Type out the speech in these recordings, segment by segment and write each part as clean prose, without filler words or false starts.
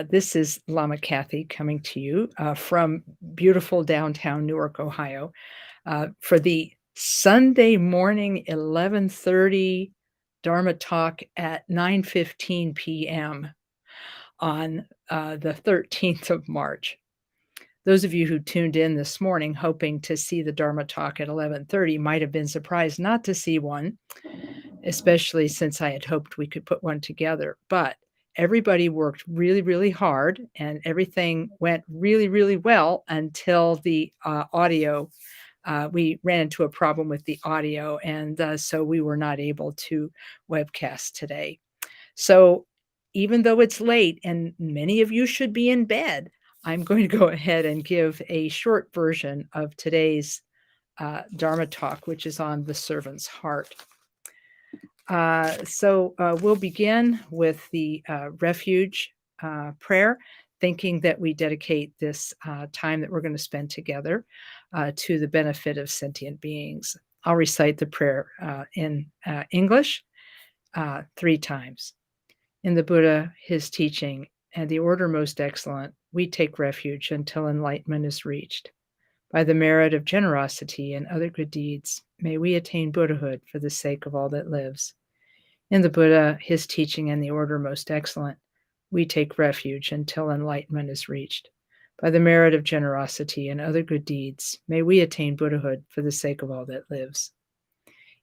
This is Lama Kathy coming to you from beautiful downtown Newark, Ohio, for the Sunday morning 11:30 Dharma talk at 9:15 p.m. on the 13th of March. Those of you who tuned in this morning hoping to see the Dharma talk at 11:30 might have been surprised not to see one, especially since I had hoped we could put one together. But everybody worked really, really hard, and everything went really, really well until the audio. We ran into a problem with the audio, and so we were not able to webcast today. So even though it's late and many of you should be in bed, I'm going to go ahead and give a short version of today's Dharma talk, which is on the servant's heart. So we'll begin with the refuge prayer, thinking that we dedicate this time that we're going to spend together to the benefit of sentient beings. I'll recite the prayer in English 3 times. In the Buddha, his teaching, and the order most excellent, we take refuge until enlightenment is reached. By the merit of generosity and other good deeds, may we attain Buddhahood for the sake of all that lives. In the Buddha, his teaching, and the order most excellent, we take refuge until enlightenment is reached. By the merit of generosity and other good deeds, may we attain Buddhahood for the sake of all that lives.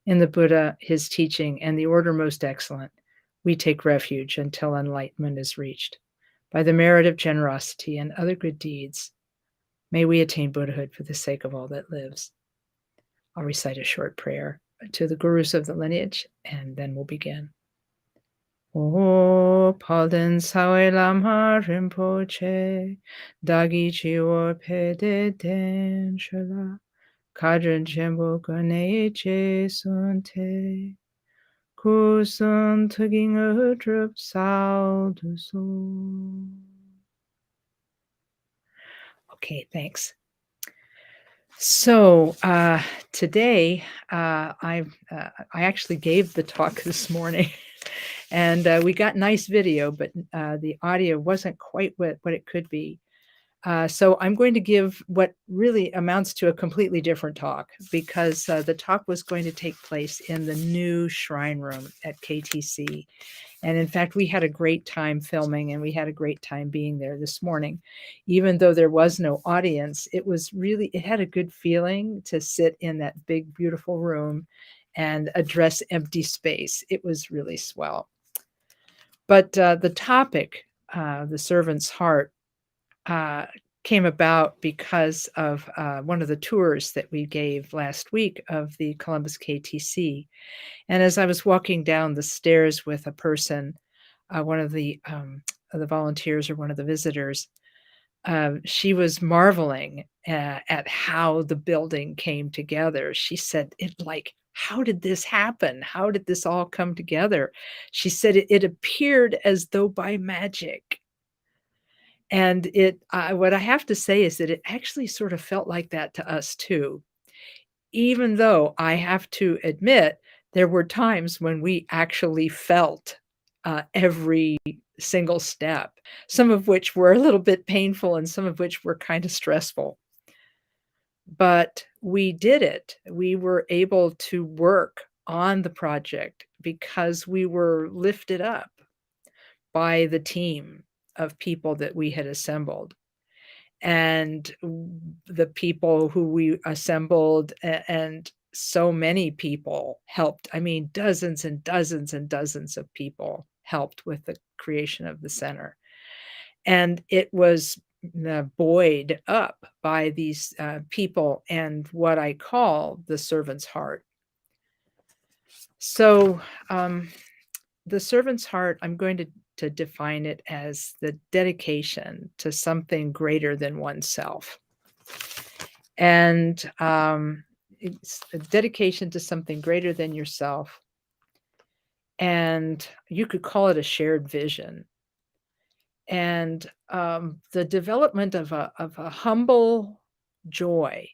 In the Buddha, his teaching, and the order most excellent, we take refuge until enlightenment is reached. By the merit of generosity and other good deeds, may we attain Buddhahood for the sake of all that lives. I'll recite a short prayer to the gurus of the lineage, and then we'll begin. O Palden Sawe Lama Rinpoché, Dagi Chiwo Pede Den Shala, Kadran Chembo Gane Che Sunte, Kusun Tugging a Drup Sal Du So. Okay, thanks. So today I actually gave the talk this morning, and we got nice video, but the audio wasn't quite what it could be. So I'm going to give what really amounts to a completely different talk, because the talk was going to take place in the new shrine room at KTC. And in fact, we had a great time filming, and we had a great time being there this morning. Even though there was no audience, it had a good feeling to sit in that big, beautiful room and address empty space. It was really swell. But the topic, the servant's heart, came about because of one of the tours that we gave last week of the Columbus KTC. And as I was walking down the stairs with a person, one of the volunteers or one of the visitors, she was marveling at how the building came together. She said, how did this happen? How did this all come together? She said it appeared as though by magic. And what I have to say is that it actually sort of felt like that to us too, even though I have to admit there were times when we actually felt every single step, some of which were a little bit painful and some of which were kind of stressful. But we did it. We were able to work on the project because we were lifted up by the team of people that we had assembled. And the people who we assembled, and so many people helped. I mean, dozens and dozens and dozens of people helped with the creation of the center. And it was buoyed up by these people and what I call the servant's heart. So the servant's heart, I'm going to define it as the dedication to something greater than oneself. And it's a dedication to something greater than yourself. And you could call it a shared vision. And the development of a humble joy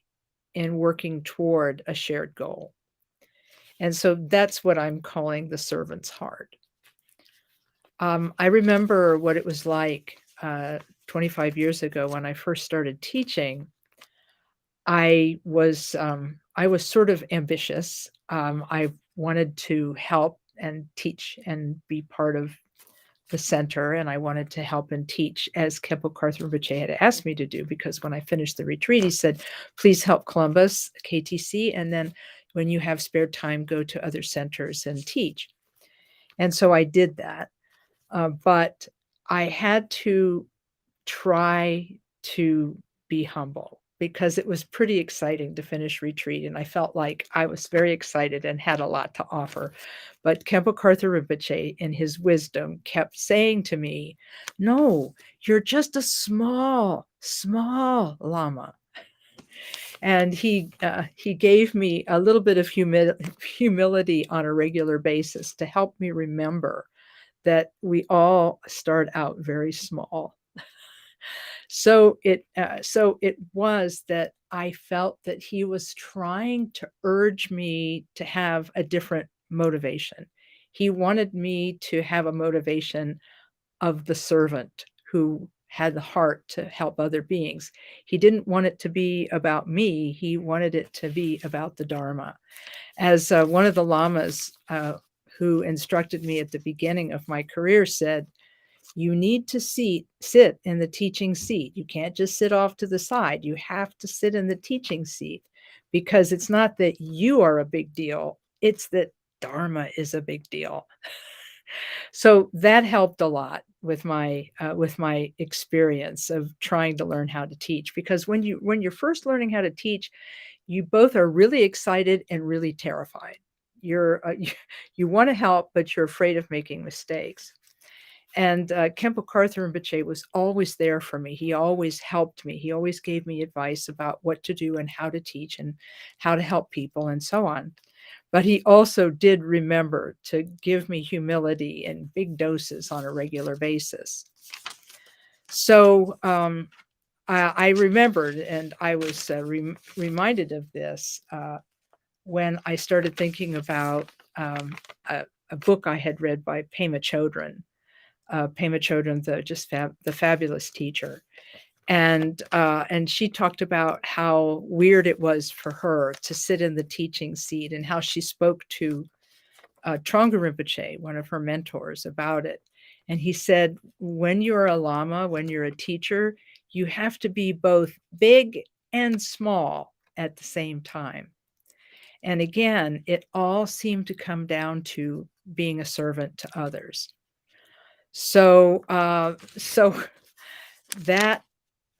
in working toward a shared goal. And so that's what I'm calling the servant's heart. I remember what it was like 25 years ago when I first started teaching. I was sort of ambitious. I wanted to help and teach and be part of the center, and I wanted to help and teach as Khenpo Karthar Rinpoché had asked me to do, because when I finished the retreat, he said, please help Columbus KTC, and then when you have spare time, go to other centers and teach. And so I did that. But I had to try to be humble, because it was pretty exciting to finish retreat, and I felt like I was very excited and had a lot to offer. But Khenpo Karthar Rinpoché, in his wisdom, kept saying to me, "No, you're just a small, small Lama." And he gave me a little bit of humility on a regular basis to help me remember that we all start out very small. So it was that I felt that he was trying to urge me to have a different motivation. He wanted me to have a motivation of the servant who had the heart to help other beings. He didn't want it to be about me. He wanted it to be about the Dharma. As one of the lamas who instructed me at the beginning of my career said, you need to sit in the teaching seat. You can't just sit off to the side. You have to sit in the teaching seat, because it's not that you are a big deal, it's that Dharma is a big deal. So that helped a lot with my experience of trying to learn how to teach, because when you're first learning how to teach, you both are really excited and really terrified. You want to help, but you're afraid of making mistakes. And Khenpo Karthar Rinpoché was always there for me. He always helped me. He always gave me advice about what to do and how to teach and how to help people and so on. But he also did remember to give me humility in big doses on a regular basis. So I remembered, and I was reminded of this when I started thinking about a book I had read by Pema Chodron. Pema Chodron, the fabulous teacher, and she talked about how weird it was for her to sit in the teaching seat, and how she spoke to Trungpa Rinpoché, one of her mentors, about it. And he said, when you're a Lama, when you're a teacher, you have to be both big and small at the same time. And again, it all seemed to come down to being a servant to others. So that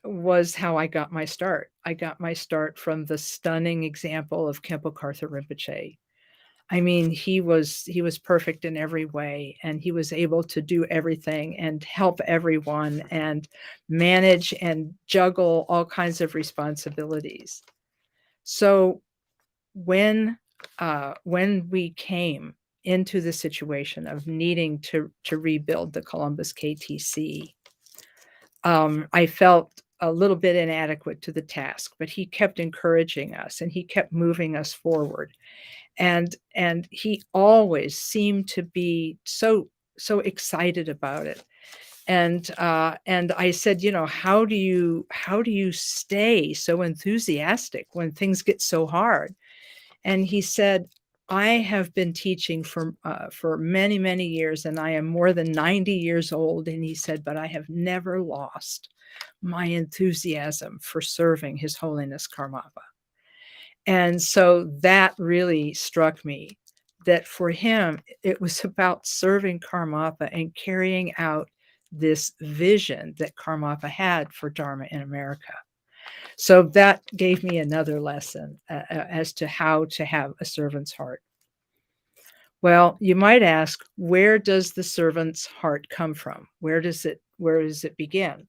was how I got my start. I got my start from the stunning example of Khenpo Karthar Rinpoché. I mean, he was perfect in every way, and he was able to do everything and help everyone and manage and juggle all kinds of responsibilities. So when we came into the situation of needing to rebuild the Columbus KTC, I felt a little bit inadequate to the task, but he kept encouraging us and he kept moving us forward. And he always seemed to be so excited about it. And I said, how do you stay so enthusiastic when things get so hard? And he said, I have been teaching for many, many years, and I am more than 90 years old. And he said, but I have never lost my enthusiasm for serving His Holiness Karmapa. And so that really struck me, that for him, it was about serving Karmapa and carrying out this vision that Karmapa had for Dharma in America. So that gave me another lesson as to how to have a servant's heart. Well, you might ask, where does the servant's heart come from? Where does it begin?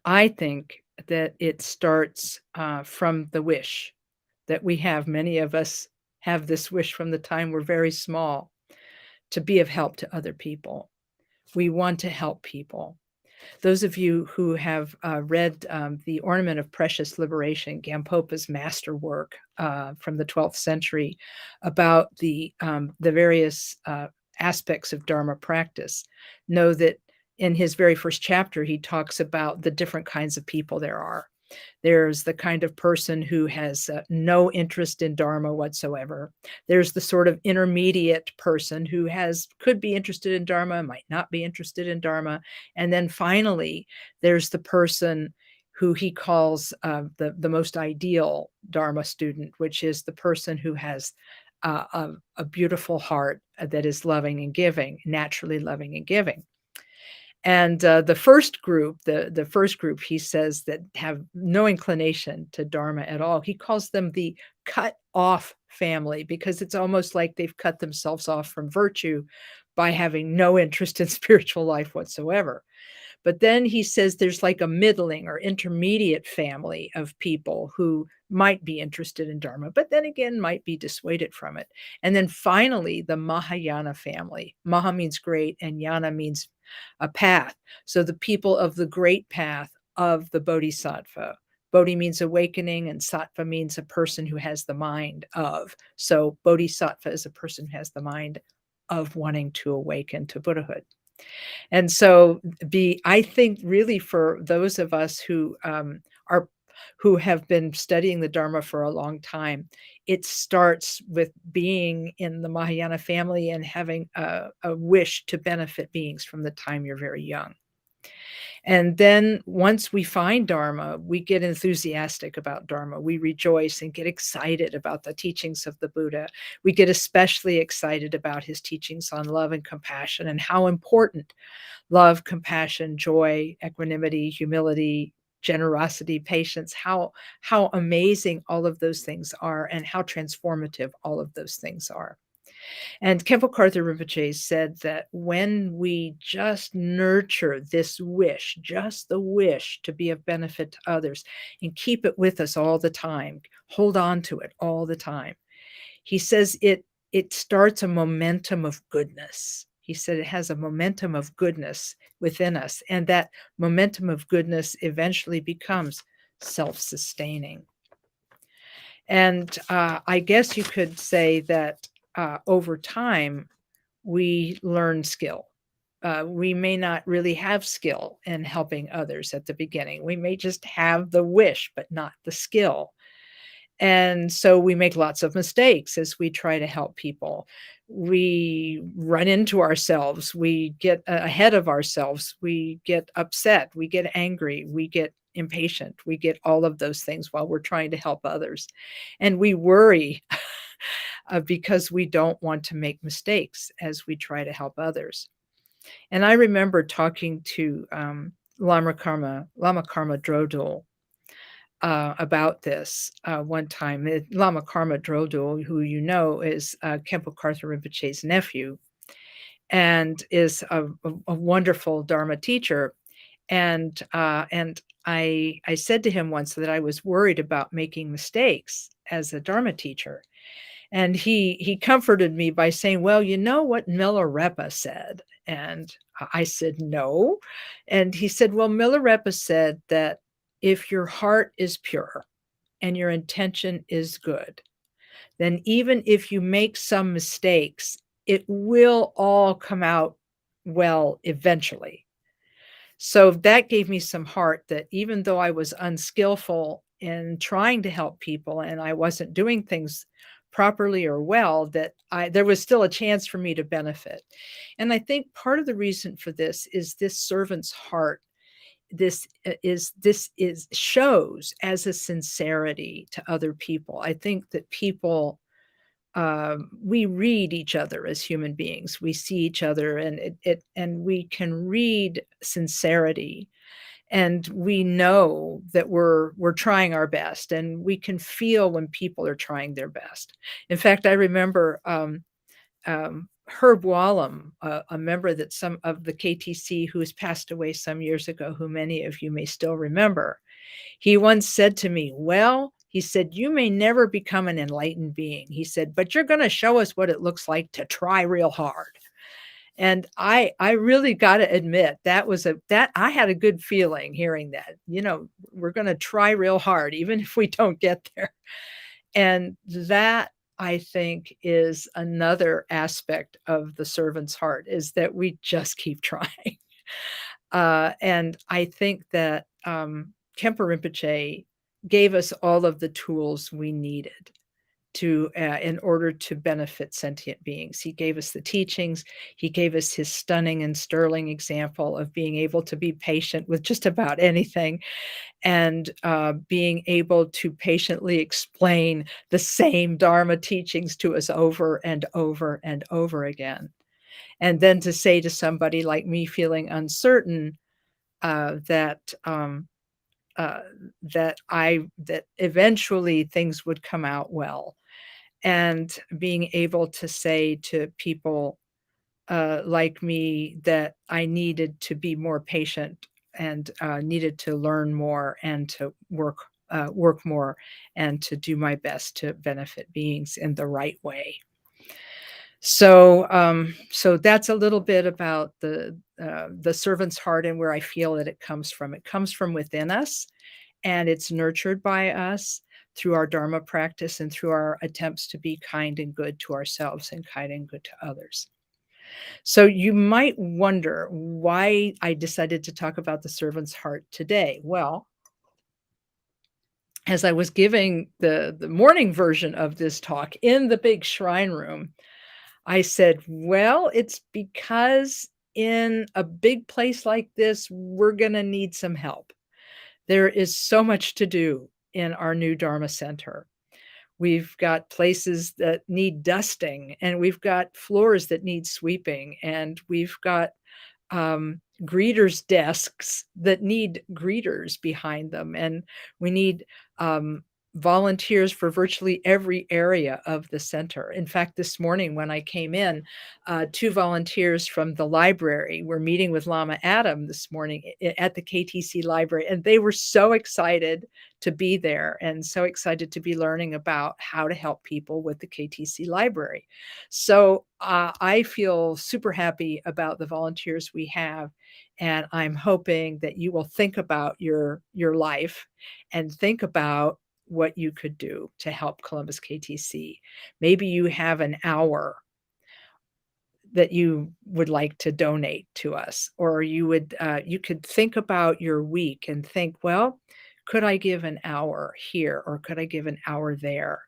I think that it starts from the wish that we have. Many of us have this wish from the time we're very small, to be of help to other people. We want to help people. Those of you who have read The Ornament of Precious Liberation, Gampopa's masterwork from the 12th century, about the various aspects of Dharma practice know that in his very first chapter, he talks about the different kinds of people there are. There's the kind of person who has no interest in Dharma whatsoever. There's the sort of intermediate person who could be interested in Dharma, might not be interested in Dharma. And then finally, there's the person who he calls the most ideal Dharma student, which is the person who has a beautiful heart that is loving and giving, naturally loving and giving. And the first group, he says, that have no inclination to Dharma at all, he calls them the cut off family, because it's almost like they've cut themselves off from virtue by having no interest in spiritual life whatsoever. But then he says there's like a middling or intermediate family of people who might be interested in Dharma, but then again might be dissuaded from it. And then finally, the Mahayana family. Maha means great, and yana means a path. So the people of the great path of the Bodhisattva. Bodhi means awakening, and sattva means a person who has the mind of. So Bodhisattva is a person who has the mind of wanting to awaken to Buddhahood. And so I think really for those of us who have been studying the Dharma for a long time, it starts with being in the Mahayana family and having a wish to benefit beings from the time you're very young. And then once we find Dharma, we get enthusiastic about Dharma. We rejoice and get excited about the teachings of the Buddha. We get especially excited about his teachings on love and compassion, and how important love, compassion, joy, equanimity, humility, generosity, patience, how amazing all of those things are, and how transformative all of those things are. And Khenpo Karthar Rinpoché said that when we just nurture this wish, just the wish to be of benefit to others, and keep it with us all the time, hold on to it all the time, he says it starts a momentum of goodness. He said it has a momentum of goodness within us, and that momentum of goodness eventually becomes self-sustaining. And I guess you could say that over time, we learn skill. We may not really have skill in helping others at the beginning. We may just have the wish, but not the skill. And so we make lots of mistakes as we try to help people. We run into ourselves. We get ahead of ourselves. We get upset. We get angry. We get impatient. We get all of those things while we're trying to help others. And we worry because we don't want to make mistakes as we try to help others. And I remember talking to Lama Karma Drodul about this one time. Lama Karma Drodul, who you know is Khenpo Karthar Rinpoche's nephew, and is a wonderful Dharma teacher. And I said to him once that I was worried about making mistakes as a Dharma teacher. And he comforted me by saying, well, you know what Milarepa said? And I said, no. And he said, well, Milarepa said that if your heart is pure and your intention is good, then even if you make some mistakes, it will all come out well eventually. So that gave me some heart, that even though I was unskillful in trying to help people and I wasn't doing things properly or well, that there was still a chance for me to benefit. And I think part of the reason for this is this servant's heart. This shows as a sincerity to other people. I think that people, we read each other as human beings. We see each other, and and we can read sincerity, and we know that we're trying our best, and we can feel when people are trying their best. In fact, I remember Herb Wallam, a member that some of the KTC who has passed away some years ago, who many of you may still remember. He once said to me, well, he said, you may never become an enlightened being. He said, but you're going to show us what it looks like to try real hard. And I really got to admit, that I had a good feeling hearing that. You know, we're going to try real hard, even if we don't get there. And that I think, is another aspect of the servant's heart, is that we just keep trying. And I think that Khenpo Rinpoché gave us all of the tools we needed to in order to benefit sentient beings. He gave us the teachings. He gave us his stunning and sterling example of being able to be patient with just about anything, and being able to patiently explain the same Dharma teachings to us over and over and over again. And then to say to somebody like me feeling uncertain that uh, that eventually things would come out well, and being able to say to people like me that I needed to be more patient, and needed to learn more, and to work more, and to do my best to benefit beings in the right way. So that's a little bit about the servant's heart and where I feel that it comes from. It comes from within us, and it's nurtured by us through our Dharma practice and through our attempts to be kind and good to ourselves and kind and good to others. So you might wonder why I decided to talk about the servant's heart today. Well, as I was giving the morning version of this talk in the big shrine room, I said, well, it's because in a big place like this, we're going to need some help. There is so much to do in our new Dharma center. We've got places that need dusting, and we've got floors that need sweeping, and we've got greeters' desks that need greeters behind them, and we need volunteers for virtually every area of the center. In fact, this morning when I came in, two volunteers from the library were meeting with Lama Adam this morning at the KTC library, and they were so excited to be there and so excited to be learning about how to help people with the KTC library. So I feel super happy about the volunteers we have, and I'm hoping that you will think about your life and think about what you could do to help Columbus KTC. Maybe you have an hour that you would like to donate to us, or you could think about your week and think, well, could I give an hour here, or could I give an hour there?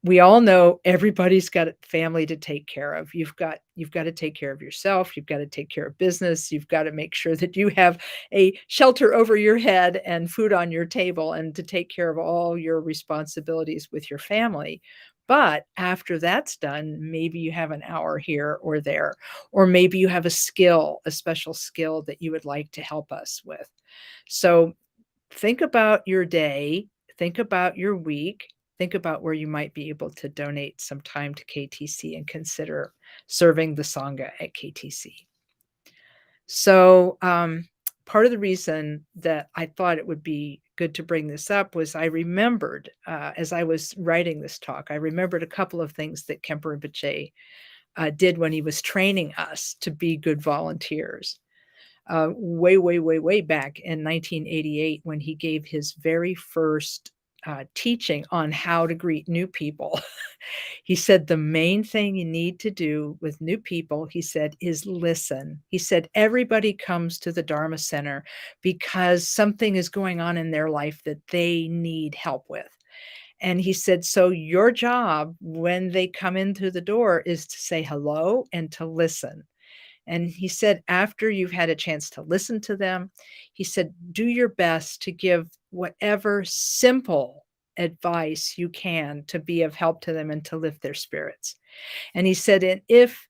We all know everybody's got a family to take care of. You've got to take care of yourself. You've got to take care of business. You've got to make sure that you have a shelter over your head and food on your table, and to take care of all your responsibilities with your family. But after that's done, maybe you have an hour here or there, or maybe you have a special skill that you would like to help us with. So think about your day, think about your week, think about where you might be able to donate some time to KTC, and consider serving the Sangha at KTC. So, part of the reason that I thought it would be good to bring this up was I remembered, as I was writing this talk, I remembered a couple of things that Khenpo Rinpoché did when he was training us to be good volunteers. Way back in 1988, when he gave his very first teaching on how to greet new people. He said the main thing you need to do with new people, he said, is listen. He said everybody comes to the Dharma Center because something is going on in their life that they need help with. And he said, so your job when they come into the door is to say hello and to listen. And he said, after you've had a chance to listen to them, he said, do your best to give whatever simple advice you can to be of help to them and to lift their spirits. And he said, and if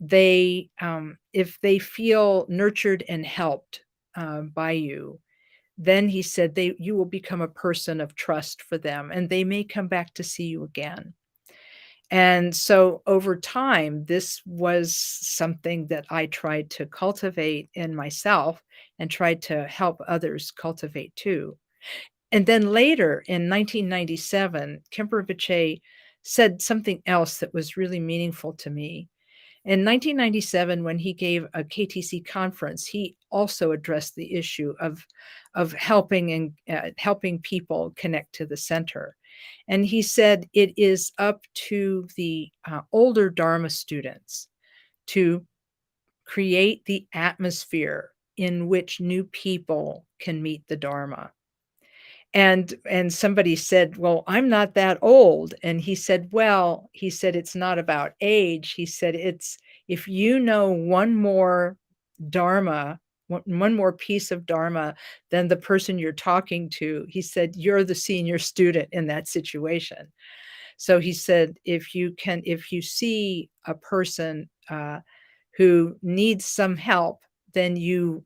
they feel nurtured and helped by you, then he said you will become a person of trust for them, and they may come back to see you again. And so over time, this was something that I tried to cultivate in myself and tried to help others cultivate too. And then later in 1997, Khenpo Rinpoché said something else that was really meaningful to me. In 1997, when he gave a KTC conference, he also addressed the issue of helping people connect to the center. And he said it is up to the older Dharma students to create the atmosphere in which new people can meet the Dharma. And somebody said, "Well, I'm not that old." And he said, "Well," he said, "it's not about age." He said, "It's if you know one more dharma, one more piece of dharma than the person you're talking to," he said, "you're the senior student in that situation." So he said, if you see a person who needs some help, then you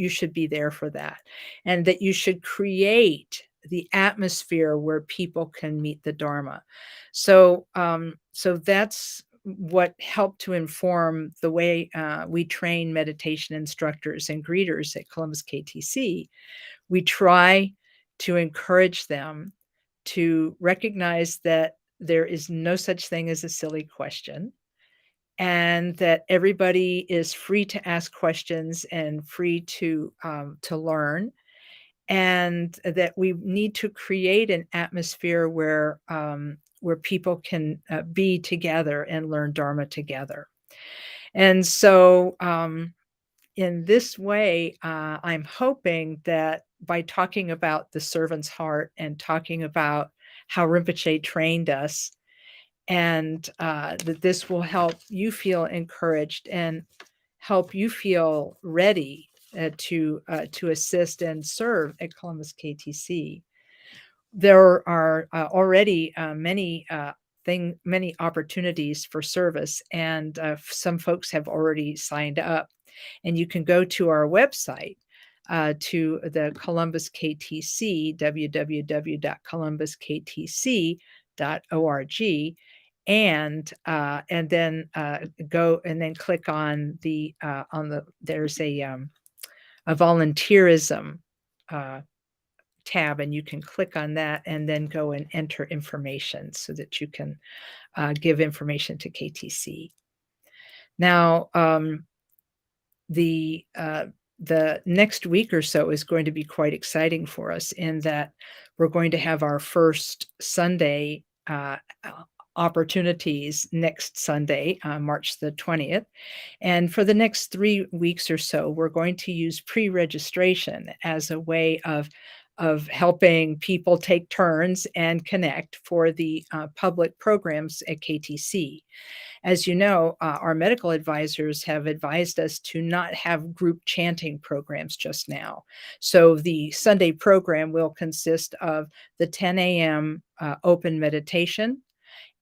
should be there for that, and that you should create the atmosphere where people can meet the Dharma. So that's what helped to inform the way we train meditation instructors and greeters at Columbus KTC. We try to encourage them to recognize that there is no such thing as a silly question, and that everybody is free to ask questions and free to learn, and that we need to create an atmosphere where people can be together and learn Dharma together. And so in this way, I'm hoping that by talking about the servant's heart and talking about how Rinpoche trained us, and that this will help you feel encouraged and help you feel ready to assist and serve at Columbus KTC. There are already many opportunities for service, and some folks have already signed up. And you can go to our website, to the Columbus KTC, www.columbusktc.org, and then go and then click on there's a volunteerism tab, and you can click on that and then go and enter information so that you can give information to KTC. Now, the next week or so is going to be quite exciting for us, in that we're going to have our first Sunday opportunities next Sunday, March the 20th. And for the next 3 weeks or so, we're going to use pre-registration as a way of helping people take turns and connect for the public programs at KTC. As you know, our medical advisors have advised us to not have group chanting programs just now. So the Sunday program will consist of the 10 a.m. Open meditation,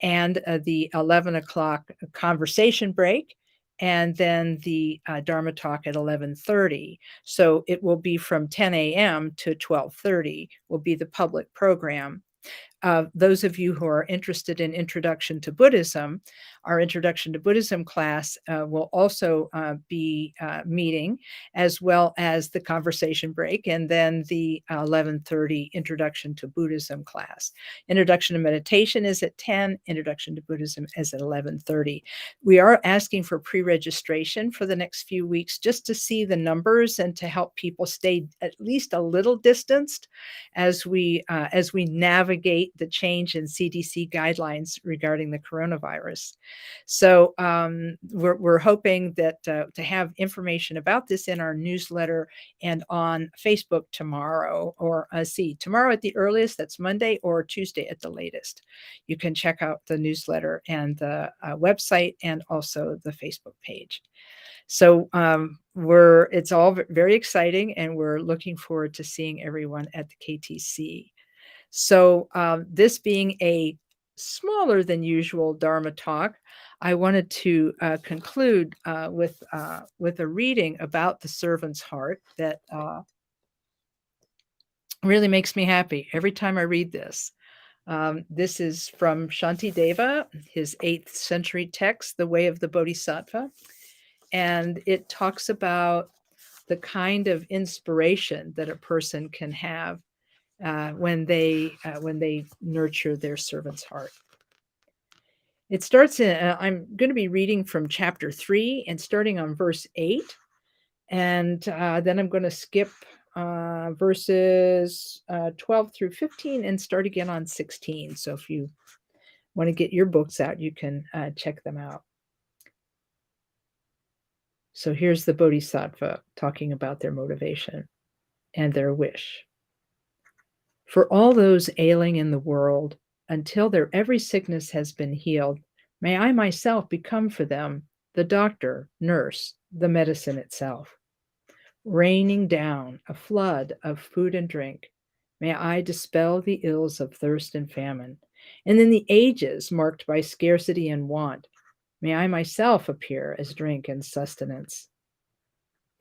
and the 11 o'clock conversation break, and then the Dharma talk at 11:30. So it will be from 10 a.m. to 12:30 will be the public program. Those of you who are interested in Introduction to Buddhism, our Introduction to Buddhism class will also be meeting, as well as the conversation break, and then the 11:30 Introduction to Buddhism class. Introduction to Meditation is at 10, Introduction to Buddhism is at 11:30. We are asking for pre-registration for the next few weeks, just to see the numbers and to help people stay at least a little distanced as we navigate the change in CDC guidelines regarding the coronavirus. So we're hoping that to have information about this in our newsletter and on Facebook tomorrow, or tomorrow at the earliest, that's Monday, or Tuesday at the latest. You can check out the newsletter and the website, and also the Facebook page. So it's all very exciting, and we're looking forward to seeing everyone at the KTC. So this being a smaller than usual Dharma talk, I wanted to conclude with a reading about the servant's heart that really makes me happy every time I read this. This is from Shantideva, his 8th century text, The Way of the Bodhisattva. And it talks about the kind of inspiration that a person can have when they nurture their servant's heart. It starts in, I'm going to be reading from chapter 3 and starting on verse 8. And then I'm going to skip verses 12 through 15 and start again on 16. So if you want to get your books out, you can check them out. So here's the Bodhisattva talking about their motivation and their wish. For all those ailing in the world, until their every sickness has been healed, may I myself become for them the doctor, nurse, the medicine itself. Raining down a flood of food and drink, may I dispel the ills of thirst and famine. And in the ages marked by scarcity and want, may I myself appear as drink and sustenance.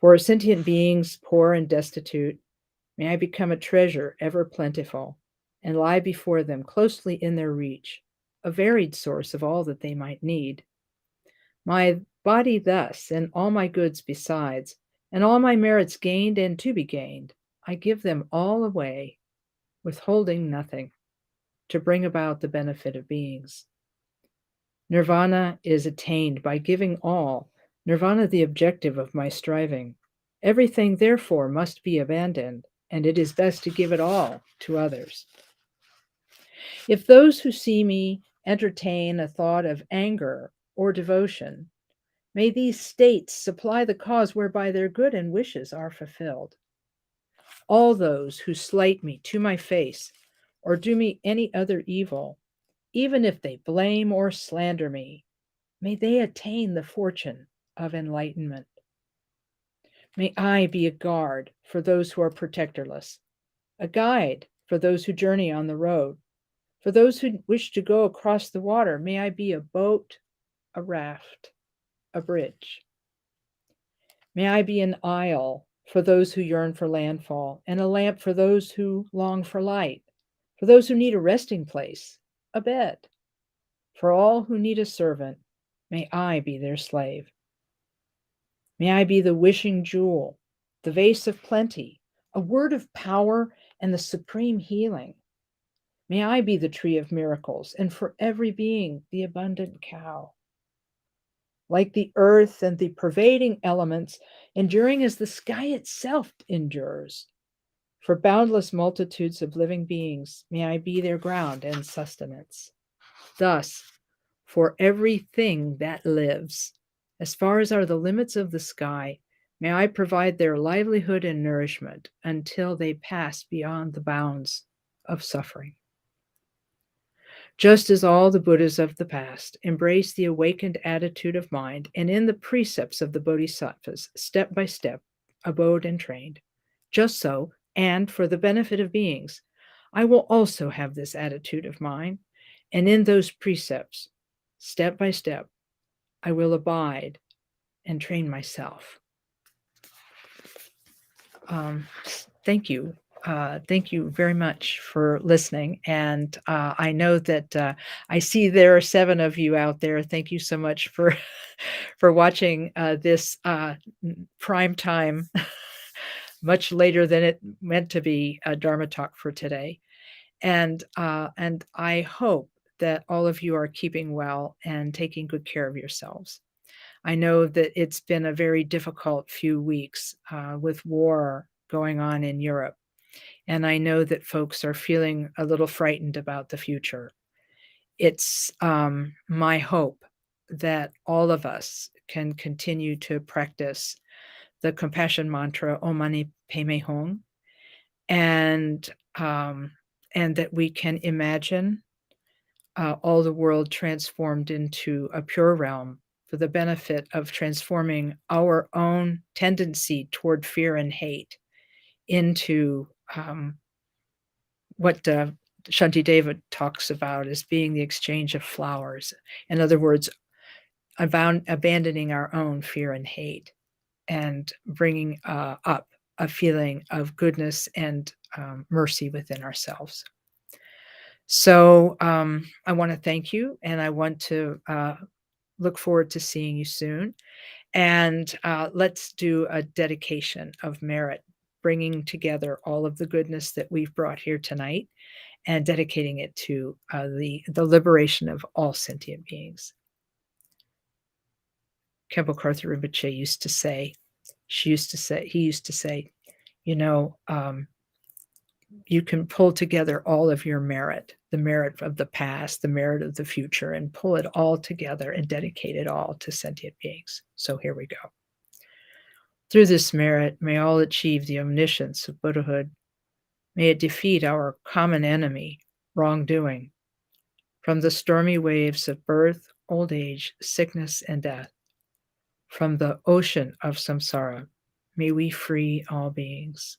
For sentient beings poor and destitute, may I become a treasure ever plentiful, and lie before them closely in their reach, a varied source of all that they might need. My body thus, and all my goods besides, and all my merits gained and to be gained, I give them all away, withholding nothing, to bring about the benefit of beings. Nirvana is attained by giving all, nirvana the objective of my striving. Everything, therefore, must be abandoned, and it is best to give it all to others. If those who see me entertain a thought of anger or devotion, may these states supply the cause whereby their good and wishes are fulfilled. All those who slight me to my face or do me any other evil, even if they blame or slander me, may they attain the fortune of enlightenment. May I be a guard for those who are protectorless, a guide for those who journey on the road. For those who wish to go across the water, may I be a boat, a raft, a bridge. May I be an isle for those who yearn for landfall, and a lamp for those who long for light. For those who need a resting place, a bed. For all who need a servant, may I be their slave. May I be the wishing jewel, the vase of plenty, a word of power, and the supreme healing. May I be the tree of miracles, and for every being, the abundant cow. Like the earth and the pervading elements, enduring as the sky itself endures. For boundless multitudes of living beings, may I be their ground and sustenance. Thus, for everything that lives, as far as are the limits of the sky, may I provide their livelihood and nourishment until they pass beyond the bounds of suffering. Just as all the Buddhas of the past embrace the awakened attitude of mind, and in the precepts of the Bodhisattvas, step by step, abode and trained, just so, and for the benefit of beings, I will also have this attitude of mind, and in those precepts, step by step, I will abide and train myself. Thank you. Thank you very much for listening. And I know that I see there are 7 of you out there. Thank you so much for for watching this prime time, much later than it meant to be, a Dharma talk for today. And I hope that all of you are keeping well and taking good care of yourselves. I know that it's been a very difficult few weeks with war going on in Europe. And I know that folks are feeling a little frightened about the future. It's my hope that all of us can continue to practice the compassion mantra, Om Mani Padme Hum, and that we can imagine all the world transformed into a pure realm for the benefit of transforming our own tendency toward fear and hate into what Shantideva talks about as being the exchange of flowers. In other words, abandoning our own fear and hate and bringing up a feeling of goodness and mercy within ourselves. So I want to thank you, and I want to look forward to seeing you soon. And let's do a dedication of merit, bringing together all of the goodness that we've brought here tonight and dedicating it to the liberation of all sentient beings. Khenpo Karthar Rinpoché he used to say, You can pull together all of your merit, the merit of the past, the merit of the future, and pull it all together and dedicate it all to sentient beings. So here we go. Through this merit, may all achieve the omniscience of Buddhahood. May it defeat our common enemy, wrongdoing, from the stormy waves of birth, old age, sickness, and death. From the ocean of samsara, may we free all beings.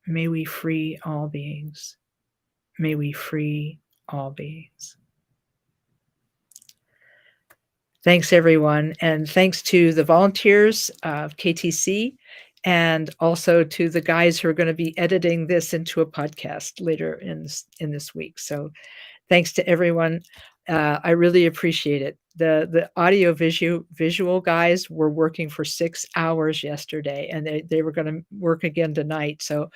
May we free all beings. May we free all beings. Thanks, everyone. And thanks to the volunteers of KTC and also to the guys who are going to be editing this into a podcast later in this week. So thanks to everyone. I really appreciate it. The audio visual guys were working for 6 hours yesterday, and they were going to work again tonight. So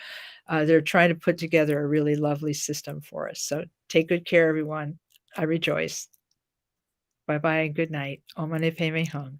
they're trying to put together a really lovely system for us. So take good care, everyone. I rejoice. Bye-bye and good night. Om Mani Padme Hum.